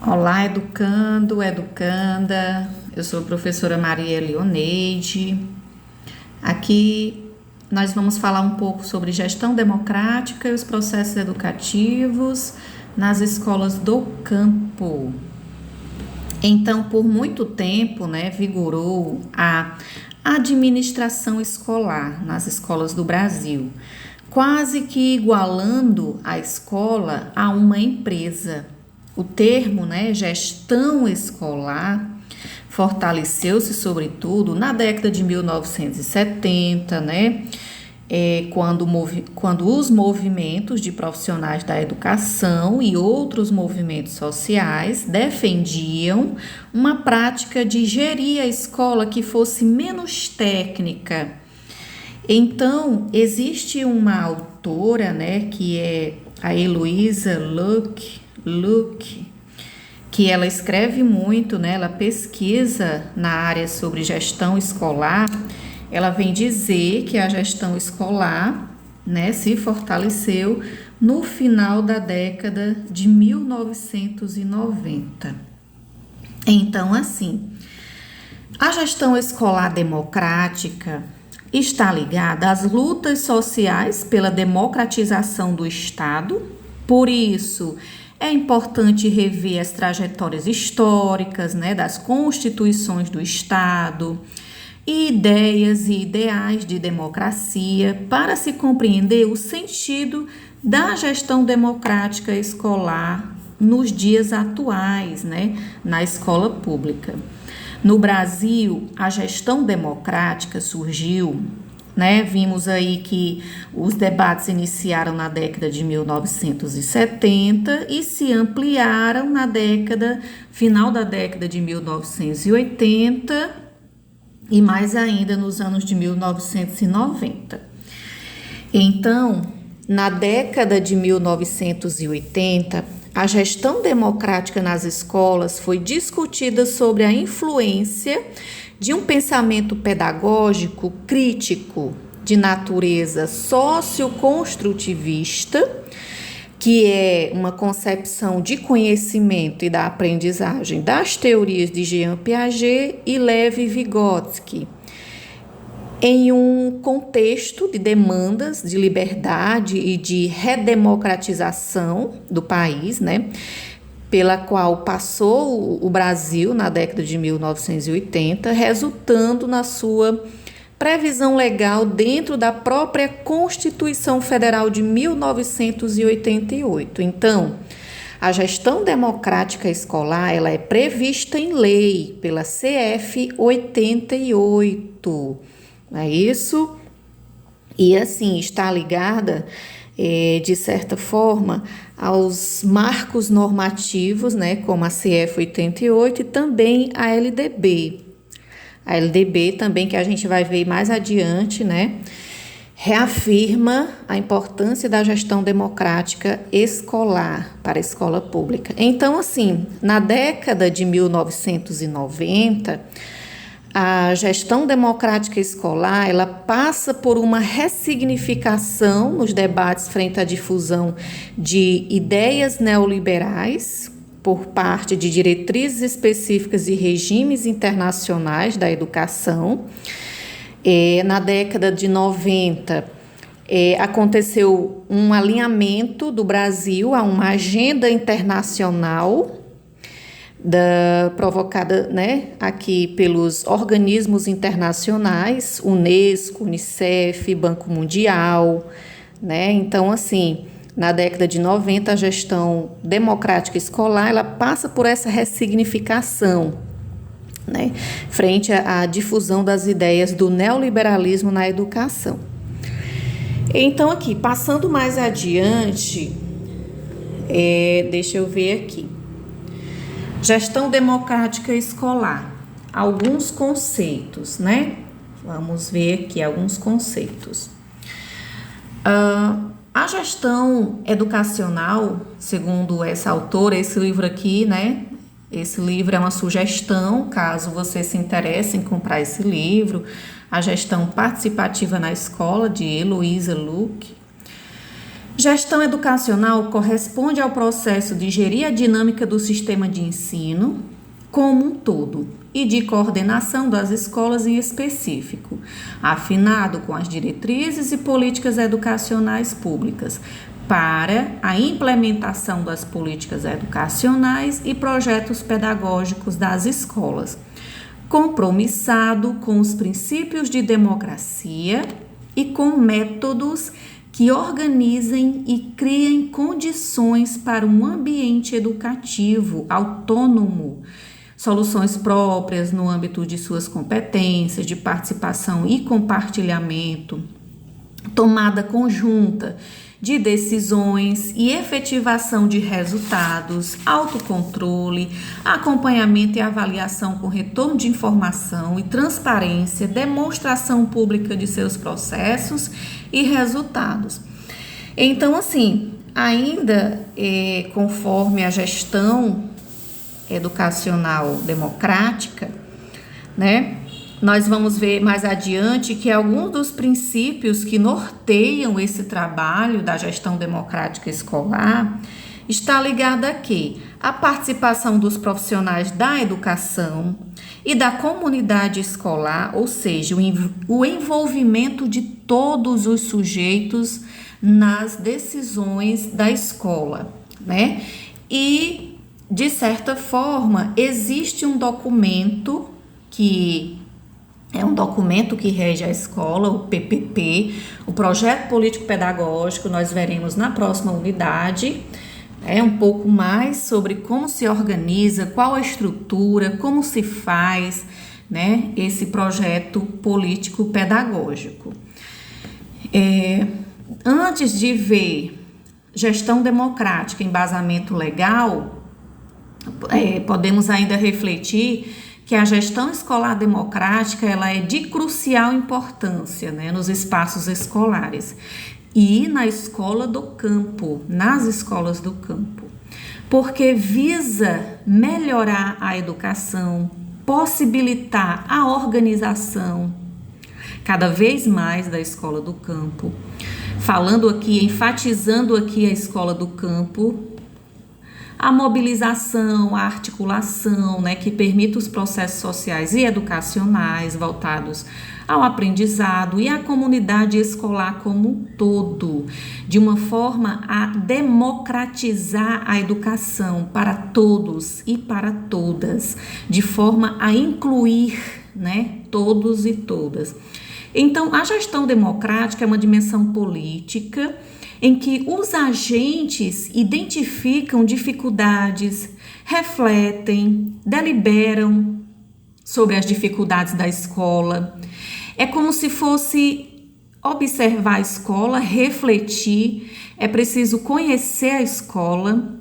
Olá, educando, educanda. Eu sou a professora Maria Leoneide. Aqui nós vamos falar um pouco sobre gestão democrática e os processos educativos nas escolas do campo. Então, por muito tempo, vigorou a administração escolar nas escolas do Brasil, quase que igualando a escola a uma empresa. O termo, gestão escolar, fortaleceu-se sobretudo na década de 1970, quando os movimentos de profissionais da educação e outros movimentos sociais defendiam uma prática de gerir a escola que fosse menos técnica. Então, existe uma autora, que é a Heloísa Luke, que ela escreve muito, ela pesquisa na área sobre gestão escolar. Ela vem dizer que a gestão escolar, se fortaleceu no final da década de 1990. Então, assim, a gestão escolar democrática está ligada às lutas sociais pela democratização do Estado. Por isso, é importante rever as trajetórias históricas, das constituições do Estado, ideias e ideais de democracia para se compreender o sentido da gestão democrática escolar nos dias atuais, na escola pública. No Brasil, a gestão democrática surgiu, vimos aí que os debates iniciaram na década de 1970 e se ampliaram final da década de 1980 e mais ainda nos anos de 1990. Então, na década de 1980, a gestão democrática nas escolas foi discutida sobre a influência de um pensamento pedagógico crítico de natureza socioconstrutivista, que é uma concepção de conhecimento e da aprendizagem das teorias de Jean Piaget e Lev Vygotsky, em um contexto de demandas de liberdade e de redemocratização do país, pela qual passou o Brasil na década de 1980, resultando na sua previsão legal dentro da própria Constituição Federal de 1988. Então, a gestão democrática escolar, ela é prevista em lei pela CF 88, não é isso? E assim, está ligada, de certa forma, aos marcos normativos, como a CF 88 e também a LDB. A LDB também, que a gente vai ver mais adiante, reafirma a importância da gestão democrática escolar para a escola pública. Então, assim, na década de 1990, a gestão democrática escolar, ela passa por uma ressignificação nos debates frente à difusão de ideias neoliberais por parte de diretrizes específicas e regimes internacionais da educação. Na década de 90, aconteceu um alinhamento do Brasil a uma agenda internacional provocada, aqui pelos organismos internacionais, Unesco, Unicef, Banco Mundial, Então, assim, na década de 90, a gestão democrática escolar, ela passa por essa ressignificação, frente à difusão das ideias do neoliberalismo na educação. Então, aqui, passando mais adiante, deixa eu ver aqui. Gestão democrática escolar. Alguns conceitos, Vamos ver aqui alguns conceitos. A gestão educacional, segundo essa autora, esse livro aqui, Esse livro é uma sugestão, caso você se interesse em comprar esse livro. A gestão participativa na escola, de Heloísa Luke. Gestão educacional corresponde ao processo de gerir a dinâmica do sistema de ensino como um todo e de coordenação das escolas em específico, afinado com as diretrizes e políticas educacionais públicas para a implementação das políticas educacionais e projetos pedagógicos das escolas, compromissado com os princípios de democracia e com métodos que organizem e criem condições para um ambiente educativo autônomo, soluções próprias no âmbito de suas competências, de participação e compartilhamento, tomada conjunta de decisões e efetivação de resultados, autocontrole, acompanhamento e avaliação com retorno de informação e transparência, demonstração pública de seus processos e resultados. Então, assim, ainda conforme a gestão educacional democrática, né? Nós vamos ver mais adiante que alguns dos princípios que norteiam esse trabalho da gestão democrática escolar está ligado a quê? A participação dos profissionais da educação e da comunidade escolar, ou seja, o envolvimento de todos os sujeitos nas decisões da escola, né? E, de certa forma, existe um documento que é um documento que rege a escola, o PPP, o Projeto Político Pedagógico. Nós veremos na próxima unidade um pouco mais sobre como se organiza, qual a estrutura, como se faz, né, esse projeto político pedagógico. Antes de ver gestão democrática, embasamento legal, podemos ainda refletir que a gestão escolar democrática ela é de crucial importância, né, nos espaços escolares e na escola do campo, nas escolas do campo, porque visa melhorar a educação, possibilitar a organização cada vez mais da escola do campo, falando aqui, enfatizando aqui a escola do campo, a mobilização, a articulação, né, que permita os processos sociais e educacionais voltados ao aprendizado e à comunidade escolar como um todo, de uma forma a democratizar a educação para todos e para todas, de forma a incluir, né, todos e todas. Então, a gestão democrática é uma dimensão política em que os agentes identificam dificuldades, refletem, deliberam sobre as dificuldades da escola. É como se fosse observar a escola, refletir, é preciso conhecer a escola,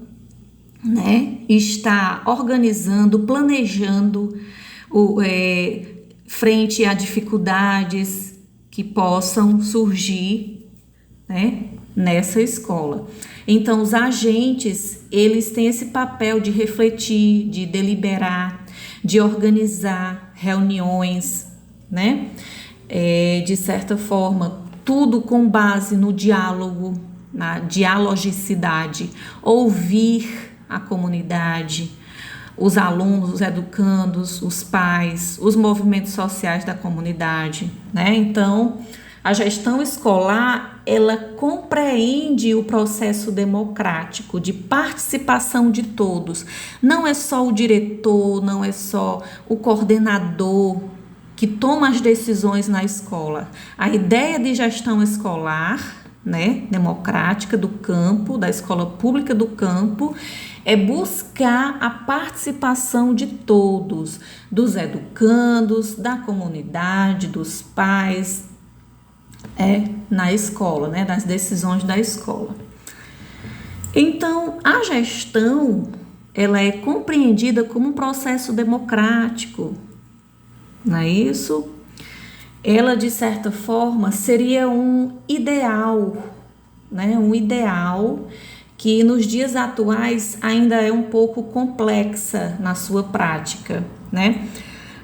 né? Estar organizando, planejando frente a dificuldades que possam surgir, né, nessa escola. Então, os agentes, eles têm esse papel de refletir, de deliberar, de organizar reuniões, né? De certa forma, tudo com base no diálogo, na dialogicidade, ouvir a comunidade, os alunos, os educandos, os pais, os movimentos sociais da comunidade, né? Então, a gestão escolar, ela compreende o processo democrático de participação de todos. Não é só o diretor, não é só o coordenador que toma as decisões na escola. A ideia de gestão escolar, né, democrática do campo, da escola pública do campo, é buscar a participação de todos, dos educandos, da comunidade, dos pais, na escola, né, nas decisões da escola. Então, a gestão, ela é compreendida como um processo democrático, não é isso? Ela, de certa forma, seria um ideal, né, um ideal que nos dias atuais ainda é um pouco complexa na sua prática, né?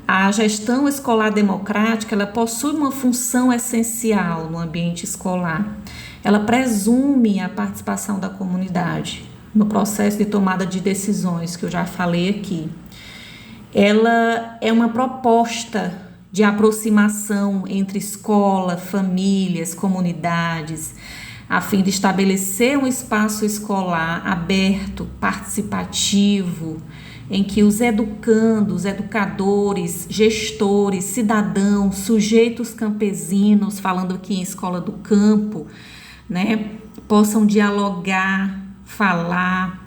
A gestão escolar democrática, ela possui uma função essencial no ambiente escolar, ela presume a participação da comunidade no processo de tomada de decisões, que eu já falei aqui. Ela é uma proposta de aproximação entre escola, famílias, comunidades, a fim de estabelecer um espaço escolar aberto, participativo, em que os educandos, educadores, gestores, cidadãos, sujeitos campesinos, falando aqui em escola do campo, né, possam dialogar, falar,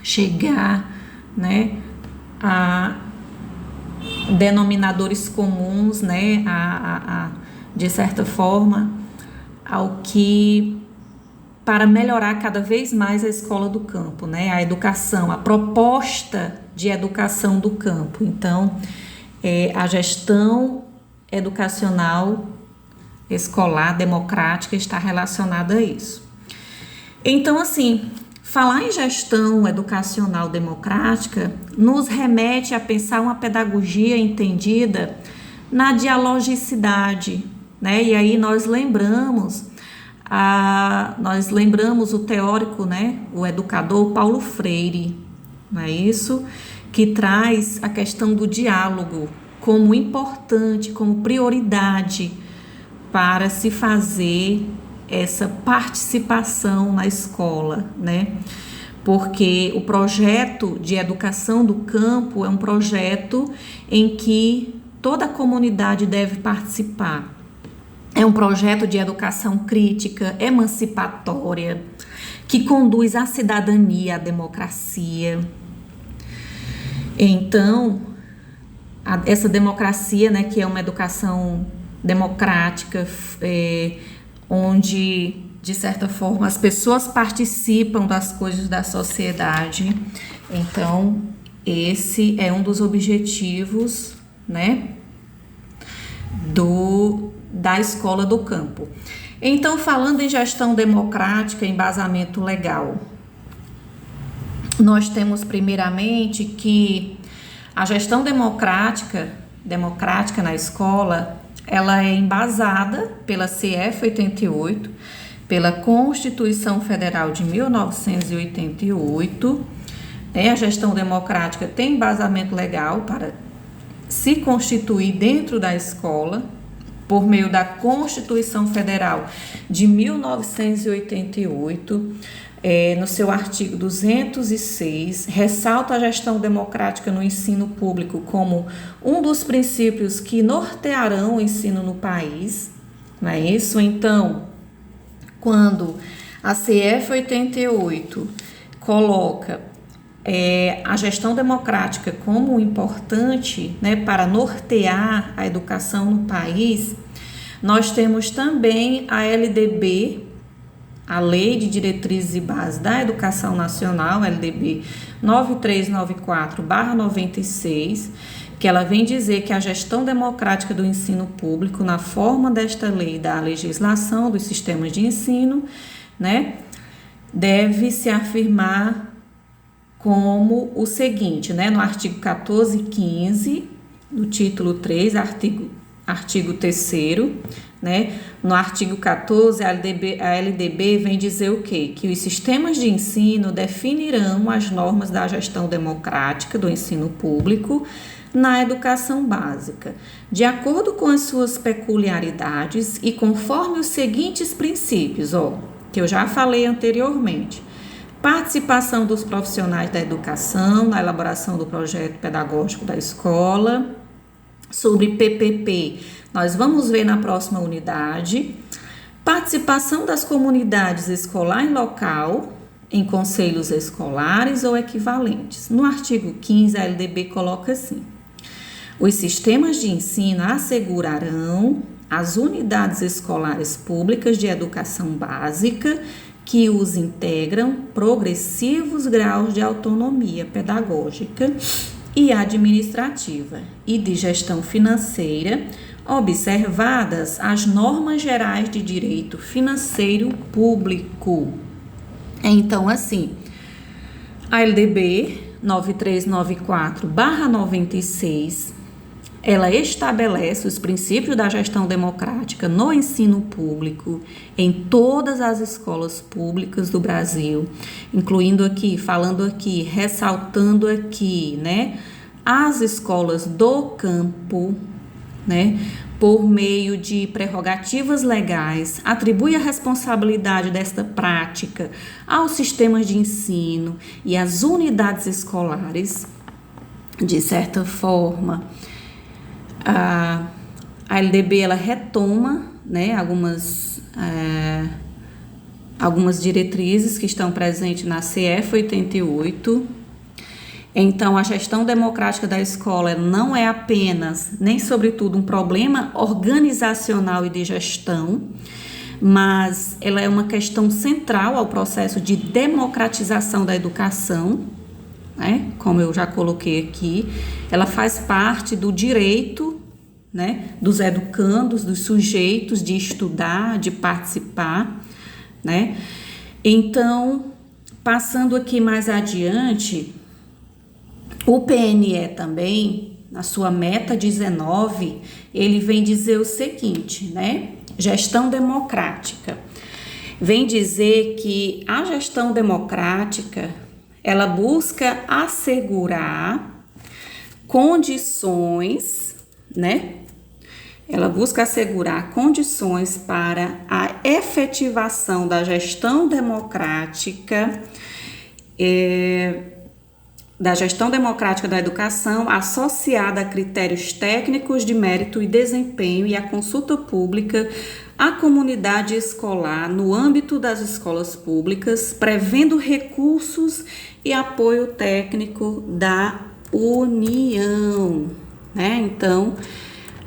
chegar, né, a denominadores comuns, né, de certa forma, ao que para melhorar cada vez mais a escola do campo, né, a educação, a proposta de educação do campo. Então, a gestão educacional escolar democrática está relacionada a isso. Então, assim, falar em gestão educacional democrática nos remete a pensar uma pedagogia entendida na dialogicidade, né? E aí nós lembramos o teórico, né? O educador Paulo Freire, não é isso? Que traz a questão do diálogo como importante, como prioridade para se fazer essa participação na escola, né? Porque o projeto de educação do campo é um projeto em que toda a comunidade deve participar. É um projeto de educação crítica, emancipatória, que conduz à cidadania, à democracia. Então, essa democracia, né, que é uma educação democrática, onde, de certa forma, as pessoas participam das coisas da sociedade. Então, esse é um dos objetivos, né, da escola do campo. Então, falando em gestão democrática, embasamento legal, nós temos primeiramente que a gestão democrática na escola, ela é embasada pela CF 88, pela Constituição Federal de 1988. A gestão democrática tem embasamento legal para se constituir dentro da escola, por meio da Constituição Federal de 1988, no seu artigo 206, ressalta a gestão democrática no ensino público como um dos princípios que nortearão o ensino no país, não é isso? Então, quando a CF 88 coloca a gestão democrática como importante, né, para nortear a educação no país, nós temos também a LDB, a Lei de Diretrizes e Bases da Educação Nacional, LDB 9394/96, que ela vem dizer que a gestão democrática do ensino público, na forma desta lei da legislação dos sistemas de ensino, né, deve se afirmar como o seguinte, né, no artigo 1415, no título 3, artigo 3º, né, no artigo 14, a LDB vem dizer o quê? Que os sistemas de ensino definirão as normas da gestão democrática do ensino público na educação básica, de acordo com as suas peculiaridades e conforme os seguintes princípios, que eu já falei anteriormente. Participação dos profissionais da educação na elaboração do projeto pedagógico da escola. Sobre PPP, nós vamos ver na próxima unidade. Participação das comunidades escolar e local em conselhos escolares ou equivalentes. No artigo 15, a LDB coloca assim: os sistemas de ensino assegurarão às unidades escolares públicas de educação básica que os integram progressivos graus de autonomia pedagógica e administrativa e de gestão financeira, observadas as normas gerais de direito financeiro público. Então, assim, a LDB 9394/96, ela estabelece os princípios da gestão democrática no ensino público, em todas as escolas públicas do Brasil, incluindo aqui, falando aqui, ressaltando aqui, né, as escolas do campo, né, por meio de prerrogativas legais, atribui a responsabilidade desta prática aos sistemas de ensino e às unidades escolares. De certa forma, a LDB ela retoma, né, algumas diretrizes que estão presentes na CF 88. Então, a gestão democrática da escola não é apenas, nem sobretudo, um problema organizacional e de gestão, mas ela é uma questão central ao processo de democratização da educação, né? Como eu já coloquei aqui, ela faz parte do direito, né, dos educandos, dos sujeitos de estudar, de participar, né? Então, passando aqui mais adiante, o PNE também, na sua meta 19, ele vem dizer o seguinte, né? Gestão democrática. Vem dizer que a gestão democrática, ela busca assegurar condições, né? Ela busca assegurar condições para a efetivação da gestão democrática, da educação, associada a critérios técnicos de mérito e desempenho e a consulta pública à comunidade escolar no âmbito das escolas públicas, prevendo recursos e apoio técnico da União, né? Então,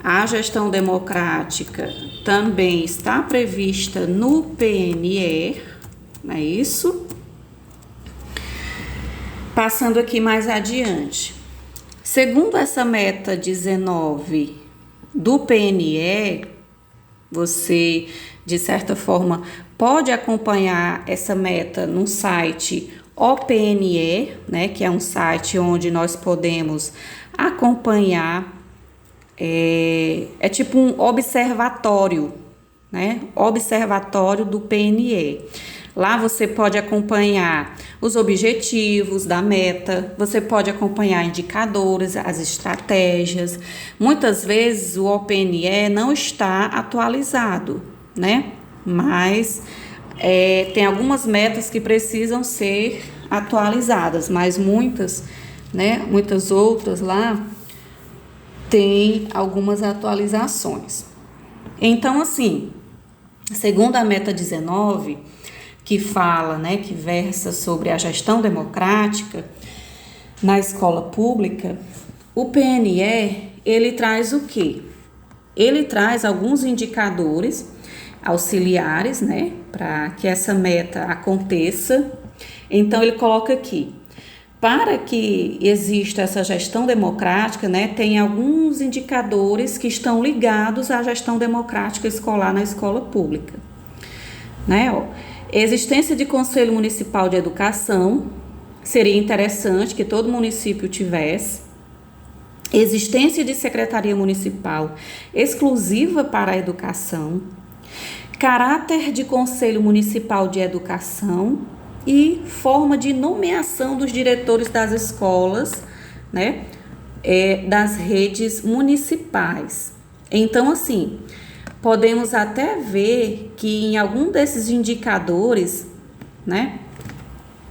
a gestão democrática também está prevista no PNE, não é isso? Passando aqui mais adiante. Segundo essa meta 19 do PNE, você, de certa forma, pode acompanhar essa meta no site OPNE, né, que é um site onde nós podemos acompanhar, é tipo um observatório, né, observatório do PNE. Lá você pode acompanhar os objetivos da meta, você pode acompanhar indicadores, as estratégias. Muitas vezes o OPNE não está atualizado, né? Mas tem algumas metas que precisam ser atualizadas, mas muitas, né? Muitas outras lá tem algumas atualizações. Então, assim, segundo a meta 19, que fala, né, que versa sobre a gestão democrática na escola pública, o PNE, ele traz o quê? Ele traz alguns indicadores auxiliares, né, para que essa meta aconteça. Então, ele coloca aqui, para que exista essa gestão democrática, né, tem alguns indicadores que estão ligados à gestão democrática escolar na escola pública, né, ó. Existência de Conselho Municipal de Educação, seria interessante que todo município tivesse. Existência de Secretaria Municipal exclusiva para a educação. Caráter de Conselho Municipal de Educação e forma de nomeação dos diretores das escolas, né, das redes municipais. Então, assim, podemos até ver que em algum desses indicadores, né,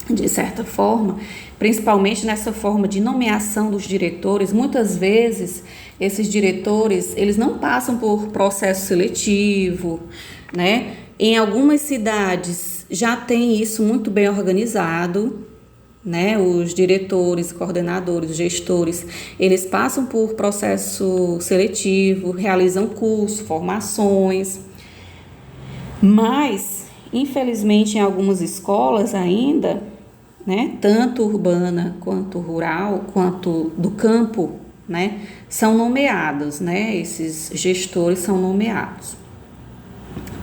de certa forma, principalmente nessa forma de nomeação dos diretores, muitas vezes esses diretores, eles não passam por processo seletivo, né? Em algumas cidades já tem isso muito bem organizado, né? Os diretores, coordenadores, gestores, eles passam por processo seletivo, realizam cursos, formações, mas, infelizmente, em algumas escolas ainda, né, tanto urbana quanto rural, quanto do campo, né, são nomeados, né, esses gestores são nomeados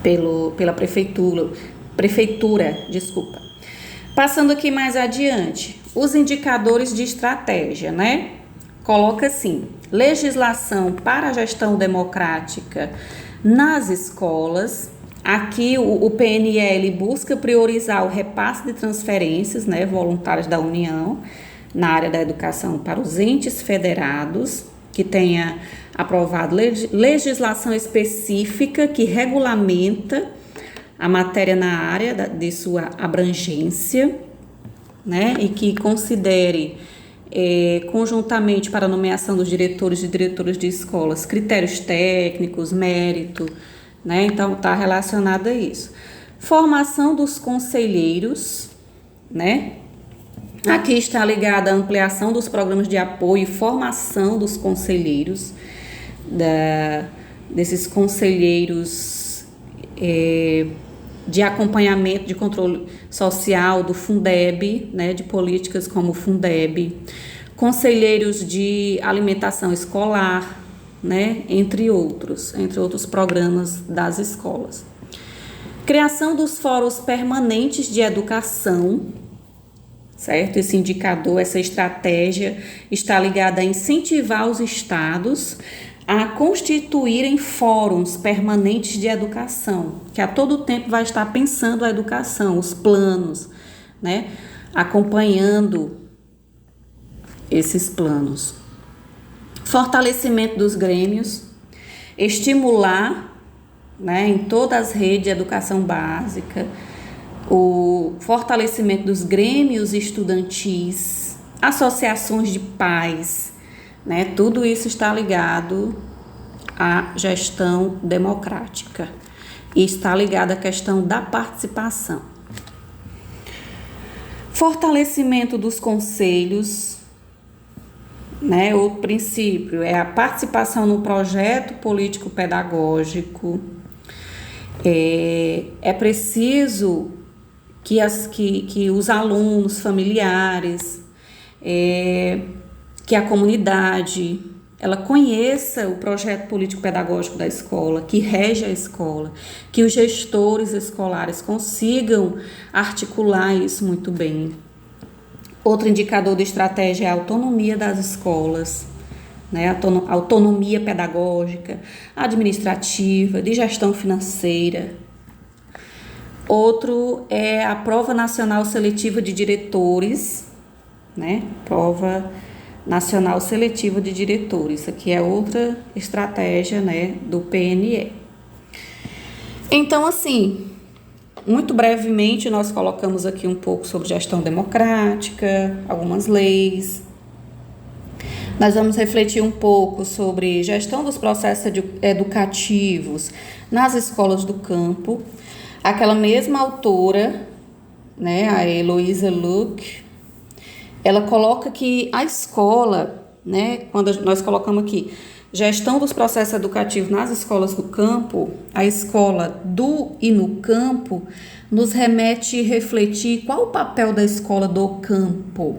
pela prefeitura, desculpa. Passando aqui mais adiante, os indicadores de estratégia, né? coloca assim: legislação para a gestão democrática nas escolas. Aqui o PNL busca priorizar o repasse de transferências, né, voluntárias da União na área da educação para os entes federados, que tenha aprovado legislação específica que regulamenta a matéria na área de sua abrangência, né, e que considere conjuntamente para a nomeação dos diretores e diretoras de escolas critérios técnicos, mérito, né? Então está relacionado a isso. Formação dos conselheiros, né? Aqui está ligada a ampliação dos programas de apoio e formação dos conselheiros, desses conselheiros de acompanhamento de controle social do Fundeb, né? De políticas como o Fundeb, conselheiros de alimentação escolar, né, entre outros programas das escolas. Criação dos fóruns permanentes de educação, certo? Esse indicador, essa estratégia está ligada a incentivar os estados a constituírem fóruns permanentes de educação, que a todo tempo vai estar pensando a educação, os planos, né, acompanhando esses planos. Fortalecimento dos grêmios, estimular, né, em todas as redes de educação básica, o fortalecimento dos grêmios estudantis, associações de pais, né, tudo isso está ligado à gestão democrática e está ligado à questão da participação. Fortalecimento dos conselhos, né, o princípio é a participação no projeto político-pedagógico. É preciso que os alunos, familiares, que a comunidade, ela conheça o projeto político-pedagógico da escola, que rege a escola, que os gestores escolares consigam articular isso muito bem. Outro indicador de estratégia é a autonomia das escolas, né? Autonomia pedagógica, administrativa, de gestão financeira. Outro é a prova nacional seletiva de diretores, né? Prova nacional seletiva de diretores. Isso aqui é outra estratégia, né, do PNE. Então, assim, muito brevemente, nós colocamos aqui um pouco sobre gestão democrática, algumas leis. Nós vamos refletir um pouco sobre gestão dos processos educativos nas escolas do campo. Aquela mesma autora, né, a Heloísa Luque, ela coloca que a escola, né, quando nós colocamos aqui gestão dos processos educativos nas escolas do campo, a escola do e no campo nos remete a refletir qual o papel da escola do campo,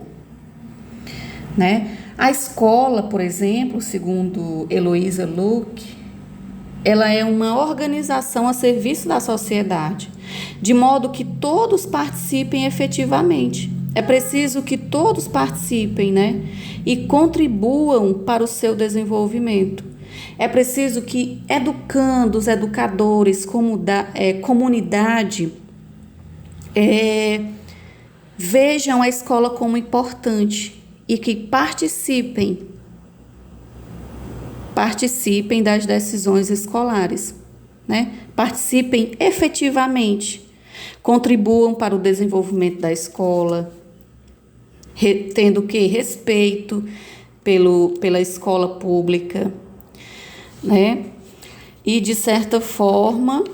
né? A escola, por exemplo, segundo Heloísa Luque, ela é uma organização a serviço da sociedade, de modo que todos participem efetivamente. É preciso que todos participem, né? E contribuam para o seu desenvolvimento. É preciso que educandos, educadores, comunidade, vejam a escola como importante e que participem das decisões escolares, né? Participem efetivamente, contribuam para o desenvolvimento da escola, tendo que respeito pela escola pública, né? E de certa forma,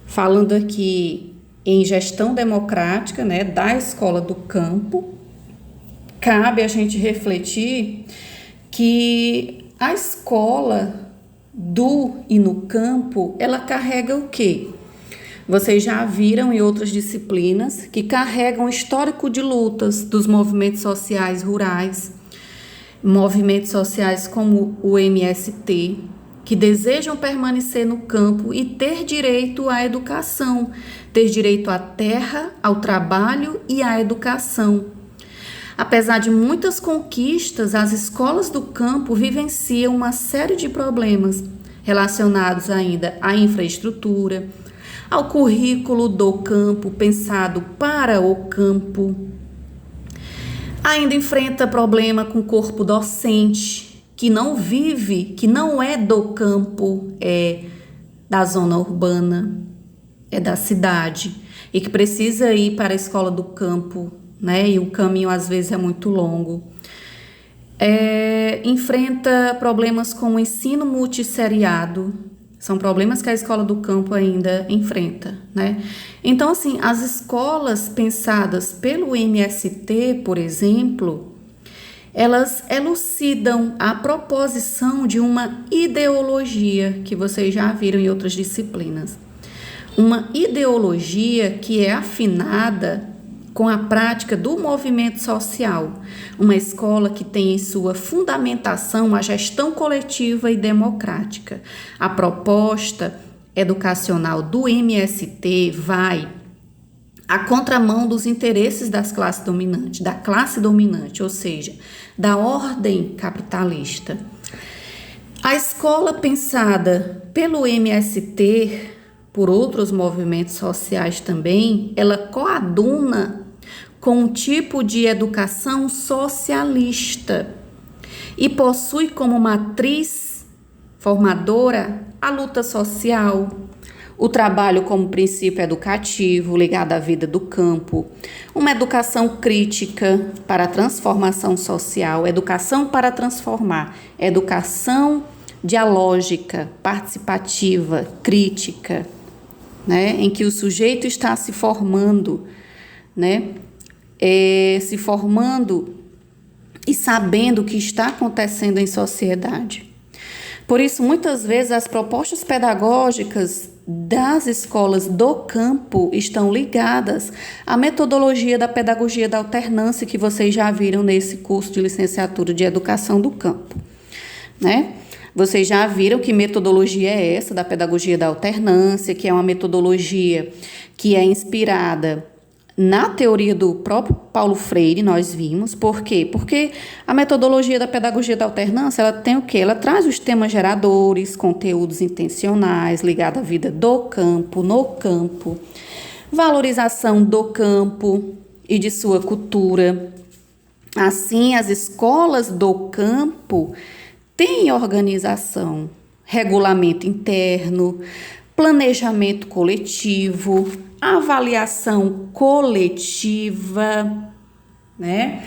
falando aqui em gestão democrática, né, da escola do campo, cabe a gente refletir que a escola do e no campo, ela carrega o quê? Vocês já viram em outras disciplinas que carregam histórico de lutas dos movimentos sociais rurais, movimentos sociais como o MST, que desejam permanecer no campo e ter direito à educação, ter direito à terra, ao trabalho e à educação. Apesar de muitas conquistas, as escolas do campo vivenciam uma série de problemas relacionados ainda à infraestrutura, ao currículo do campo pensado para o campo. Ainda enfrenta problema com o corpo docente, que não vive, que não é do campo, é da zona urbana, é da cidade, e que precisa ir para a escola do campo, né? E o caminho às vezes é muito longo. Enfrenta problemas com o ensino multisseriado, são problemas que a escola do campo ainda enfrenta, né? Então, assim, as escolas pensadas pelo MST, por exemplo, elas elucidam a proposição de uma ideologia que vocês já viram em outras disciplinas. Uma ideologia que é afinada com a prática do movimento social, uma escola que tem em sua fundamentação a gestão coletiva e democrática. A proposta educacional do MST vai à contramão dos interesses das classes dominantes, da classe dominante, ou seja, da ordem capitalista. A escola pensada pelo MST, por outros movimentos sociais também, ela coaduna com um tipo de educação socialista e possui como matriz formadora a luta social, o trabalho como princípio educativo ligado à vida do campo, uma educação crítica para a transformação social, educação para transformar, educação dialógica, participativa, crítica, né, em que o sujeito está se formando, né, se formando e sabendo o que está acontecendo em sociedade. Por isso, muitas vezes, as propostas pedagógicas das escolas do campo estão ligadas à metodologia da pedagogia da alternância que vocês já viram nesse curso de licenciatura de educação do campo, né? Vocês já viram que metodologia é essa da pedagogia da alternância, que é uma metodologia que é inspirada na teoria do próprio Paulo Freire, nós vimos. Por quê? Porque a metodologia da pedagogia da alternância, ela tem o quê? Ela traz os temas geradores, conteúdos intencionais ligados à vida do campo, no campo, valorização do campo e de sua cultura. Assim, as escolas do campo têm organização, regulamento interno, planejamento coletivo, avaliação coletiva, né?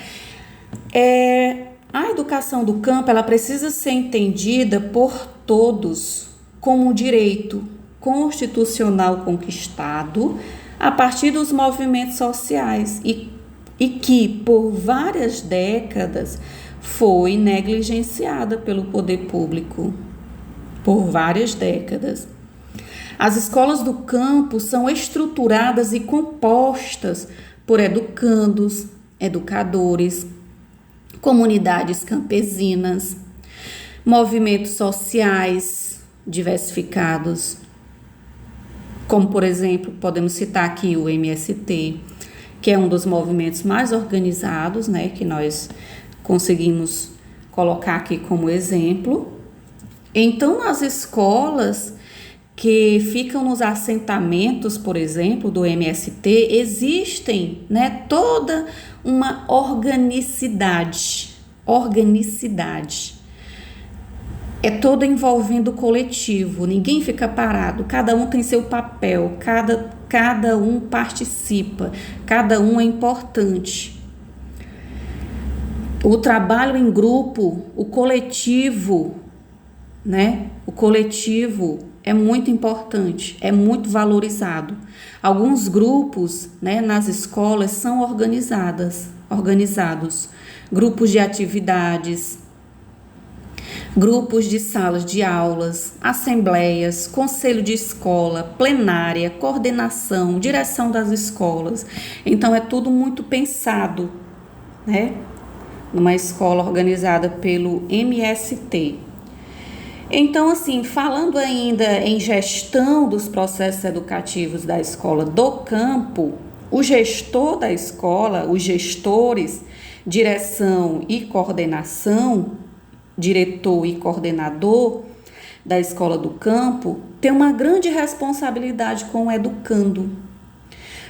A educação do campo, ela precisa ser entendida por todos como um direito constitucional conquistado a partir dos movimentos sociais e que, por várias décadas, foi negligenciada pelo poder público, por várias décadas. As escolas do campo são estruturadas e compostas por educandos, educadores, comunidades campesinas, movimentos sociais diversificados, como, por exemplo, podemos citar aqui o MST, que é um dos movimentos mais organizados, né, que nós conseguimos colocar aqui como exemplo. Então, nas escolas que ficam nos assentamentos, por exemplo, do MST, existem, né, toda uma organicidade. É todo envolvendo o coletivo, ninguém fica parado, cada um tem seu papel, cada um participa, cada um é importante. O trabalho em grupo, o coletivo, né? O coletivo é muito importante, é muito valorizado. Alguns grupos, né, nas escolas são organizados, grupos de atividades, grupos de salas de aulas, assembleias, conselho de escola, plenária, coordenação, direção das escolas. Então é tudo muito pensado, né, numa escola organizada pelo MST. Então, assim, falando ainda em gestão dos processos educativos da escola do campo, o gestor da escola, os gestores, direção e coordenação, diretor e coordenador da escola do campo, tem uma grande responsabilidade com o educando,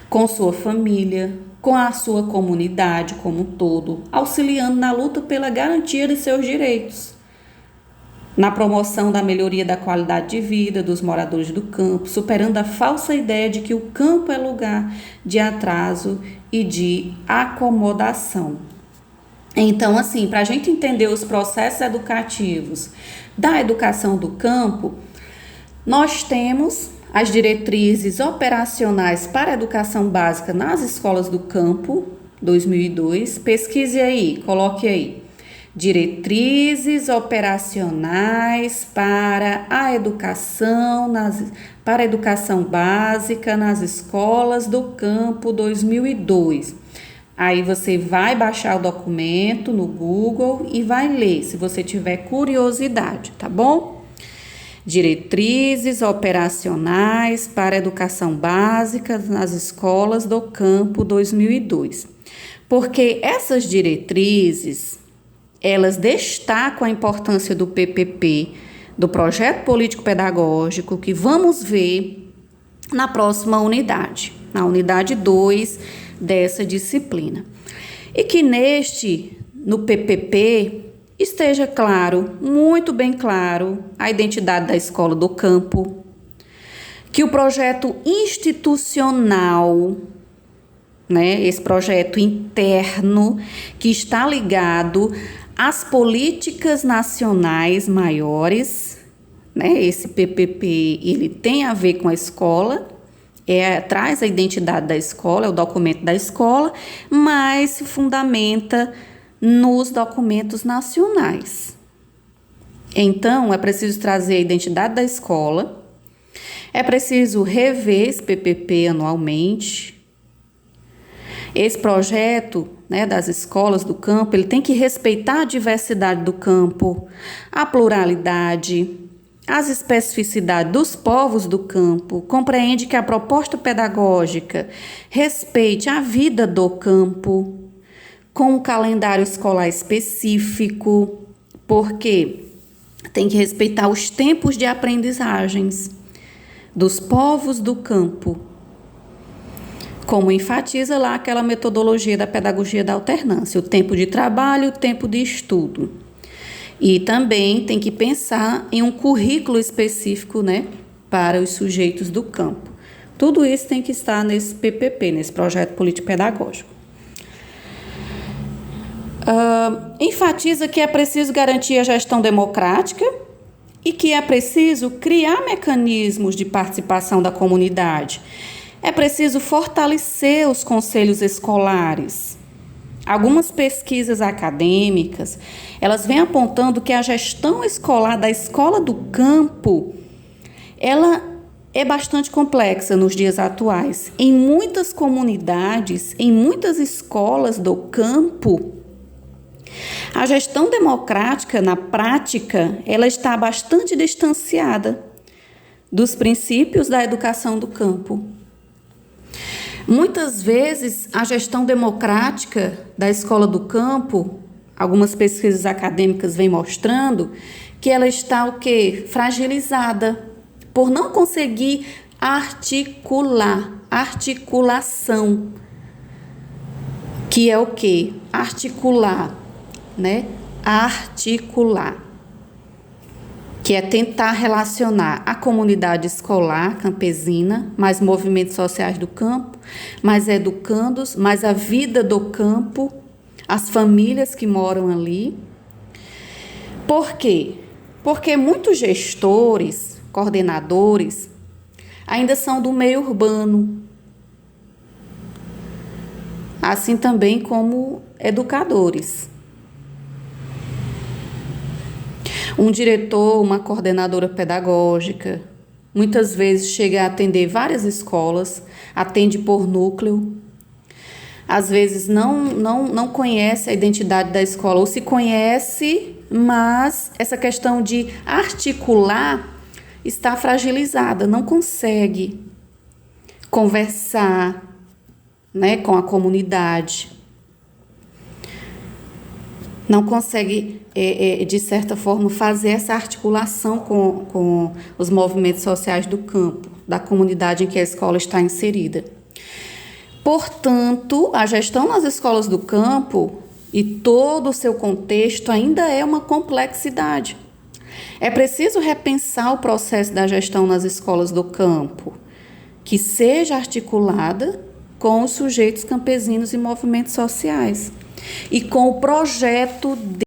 com sua família, com a sua comunidade como um todo, auxiliando na luta pela garantia de seus direitos, na promoção da melhoria da qualidade de vida dos moradores do campo, superando a falsa ideia de que o campo é lugar de atraso e de acomodação. Então, assim, para a gente entender os processos educativos da educação do campo, nós temos as diretrizes operacionais para a educação básica nas escolas do campo, 2002. Pesquise aí, coloque aí. Diretrizes operacionais para a educação, para a educação básica nas escolas do campo, 2002. Aí você vai baixar o documento no Google e vai ler, se você tiver curiosidade, tá bom? Diretrizes operacionais para a educação básica nas escolas do campo 2002. Porque essas diretrizes, elas destacam a importância do PPP, do projeto político-pedagógico, que vamos ver na próxima unidade, na unidade 2 dessa disciplina. E que no PPP, esteja claro, muito bem claro, a identidade da escola do campo, que o projeto institucional, né, esse projeto interno que está ligado às políticas nacionais maiores, né, esse PPP, ele tem a ver com a escola, traz a identidade da escola, é o documento da escola, mas se fundamenta nos documentos nacionais. Então, é preciso trazer a identidade da escola, é preciso rever esse PPP anualmente. Esse projeto, né, das escolas do campo, ele tem que respeitar a diversidade do campo, a pluralidade, as especificidades dos povos do campo, compreende que a proposta pedagógica respeite a vida do campo, com um calendário escolar específico, porque tem que respeitar os tempos de aprendizagens dos povos do campo, como enfatiza lá aquela metodologia da pedagogia da alternância, o tempo de trabalho, o tempo de estudo. E também tem que pensar em um currículo específico, né, para os sujeitos do campo. Tudo isso tem que estar nesse PPP, nesse projeto político-pedagógico. Enfatiza que é preciso garantir a gestão democrática e que é preciso criar mecanismos de participação da comunidade. É preciso fortalecer os conselhos escolares. Algumas pesquisas acadêmicas, elas vêm apontando que a gestão escolar da escola do campo, ela é bastante complexa nos dias atuais. Em muitas comunidades, em muitas escolas do campo, a gestão democrática, na prática, ela está bastante distanciada dos princípios da educação do campo. Muitas vezes, a gestão democrática da escola do campo, algumas pesquisas acadêmicas vêm mostrando que ela está o quê? Fragilizada, por não conseguir articulação, que é o quê? Articular, né? Articular, que é tentar relacionar a comunidade escolar campesina, mais movimentos sociais do campo, mais educandos, mais a vida do campo, as famílias que moram ali. Por quê? Porque muitos gestores, coordenadores, ainda são do meio urbano, assim também como educadores. Um diretor, uma coordenadora pedagógica, muitas vezes chega a atender várias escolas, atende por núcleo. Às vezes não conhece a identidade da escola, ou se conhece, mas essa questão de articular está fragilizada, não consegue conversar, né, com a comunidade. Não consegue, de certa forma, fazer essa articulação com os movimentos sociais do campo, da comunidade em que a escola está inserida. Portanto, a gestão nas escolas do campo e todo o seu contexto ainda é uma complexidade. É preciso repensar o processo da gestão nas escolas do campo, que seja articulada com os sujeitos campesinos e movimentos sociais, e com o projeto